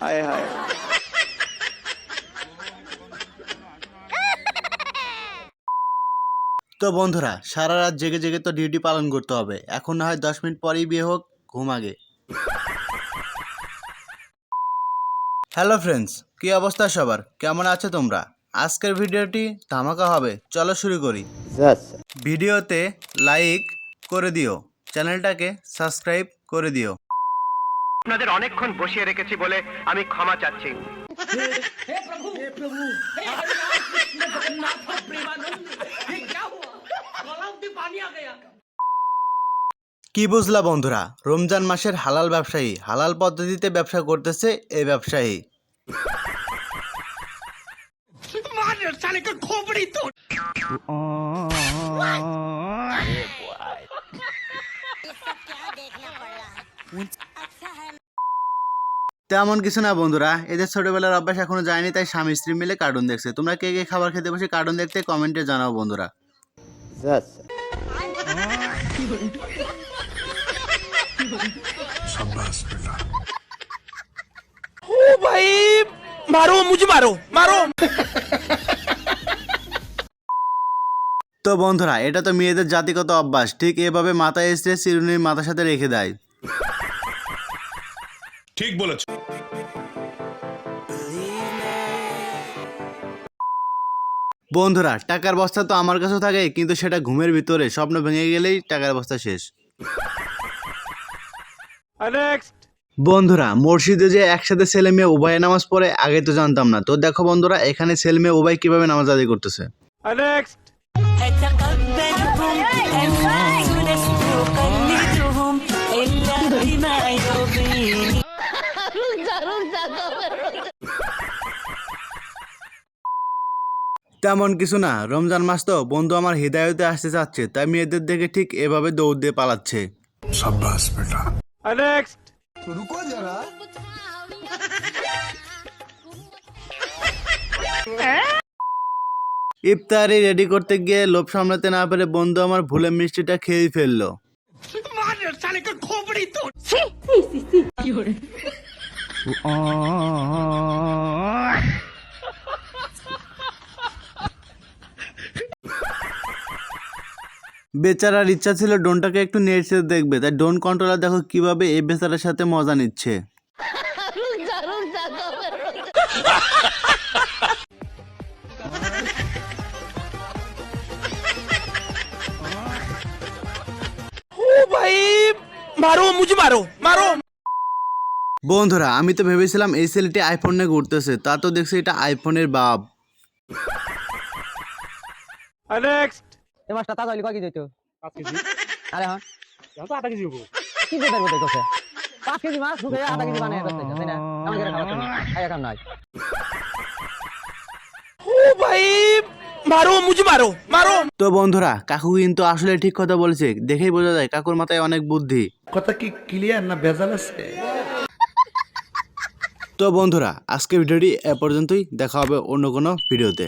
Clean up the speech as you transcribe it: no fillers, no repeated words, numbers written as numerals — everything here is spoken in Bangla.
हाय हाय। তো বন্ধুরা সারা রাত জেগে জেগে তো ডিউটি পালন করতে হবে, এখন না হয় 10 মিনিট পরেই বিয়ে হোক, ঘুম আগে। হ্যালো ফ্রেন্ডস, কি অবস্থা সবার, কেমন আছো তোমরা? আজকের ভিডিওটি ধামাকা হবে, চলো শুরু করি। ভিডিওতে লাইক করে দিও, চ্যানেলটাকে সাবস্ক্রাইব করে দিও। আপনাদের অনেকক্ষণ বসিয়ে রেখেছি বলে আমি ক্ষমা চাচ্ছি। কি বুঝলা বন্ধুরা, রমজান মাসের হালাল ব্যবসায়ী, হালাল পদ্ধতিতে ব্যবসা করতেছে এই ব্যবসায়ী। তেমন কিছু না বন্ধুরা, এদের ছোটবেলার অভ্যাস এখনো যায়নি, তাই স্বামী স্ত্রী মিলে কার্টুন দেখছে। তোমরা কে কে খাবার খেতে বসে কার্টুন দেখতে কমেন্টে জানাও বন্ধুরা। ও ভাই মারো, মুঝে মারো মারো। তো বন্ধুরা এটা তো মেয়েদের জাতিগত অভ্যাস, ঠিক এভাবে মাথায় এসে চিরুনির মাথার সাথে রেখে দেয়। ঠিক বলেছ। বন্ধুরা টাকার বস্তা তো আমার কাছেও থাকে, কিন্তু সেটা ঘুমের ভিতরে, স্বপ্ন ভেঙে গেলেই টাকার বস্তা শেষ। বন্ধুরা মসজিদে যে একসাথে ছেলে মেয়ে উভয়ে নামাজ পড়ে, আগে তো জানতাম না। তো দেখো বন্ধুরা এখানে ছেলে মেয়ে উভয় কিভাবে নামাজ আদায় করতেছে। তেমন কিছু না, রমজান মাস তো বন্ধু আমার হৃদয়তে আসতে চাচ্ছে, তাই মেয়েদের দেখে ঠিক এভাবে দৌড় দিয়ে পালাচ্ছে। शाबाश बेटा। ইফতারি রেডি করতে গিয়ে লোভ সামলাতে না পেরে বন্ধু আমার ভুলে মিষ্টিটা খেয়ে ফেললো। বেচারার ইচ্ছা ছিল ড্রোনটাকে একটু নেড়ে দেখবে, তাই ড্রোন কন্ট্রোলার দেখো কিভাবে এই বেচারার সাথে মজা নিচ্ছে। ও ভাই মারো, মুঝে মারো মারো। বন্ধুরা আমি তো ভেবেছিলাম এই ছেলেটি আইফোন নিয়ে ঘুরতেছে, তা তো দেখছি এটা আইফোনের বাপ। এই মাছটা তাজা হইলে কয় কেজি হইতো? 5 কেজি। আরে হ্যাঁ এখন তো 8 কেজি হবো। কি বেদার বলতে কইছে 5 কেজি মাছ ঢুকে 8 কেজি বানায় দিতে তাই না? আমার ঘরে খাবার তুমি খাই কাম নাই। ও ভাই মারো, মুঝে মারো মারো। তো বন্ধুরা কাকু কিন্তু আসলে ঠিক কথা বলেছে, দেখেই বোঝা যায় কাকুর মাথায় অনেক বুদ্ধি। কথা কি ক্লিয়ার না ভেজাল আছে? তো বন্ধুরা আজকে ভিডিওটি এ পর্যন্তই, দেখা হবে অন্য কোনো ভিডিওতে।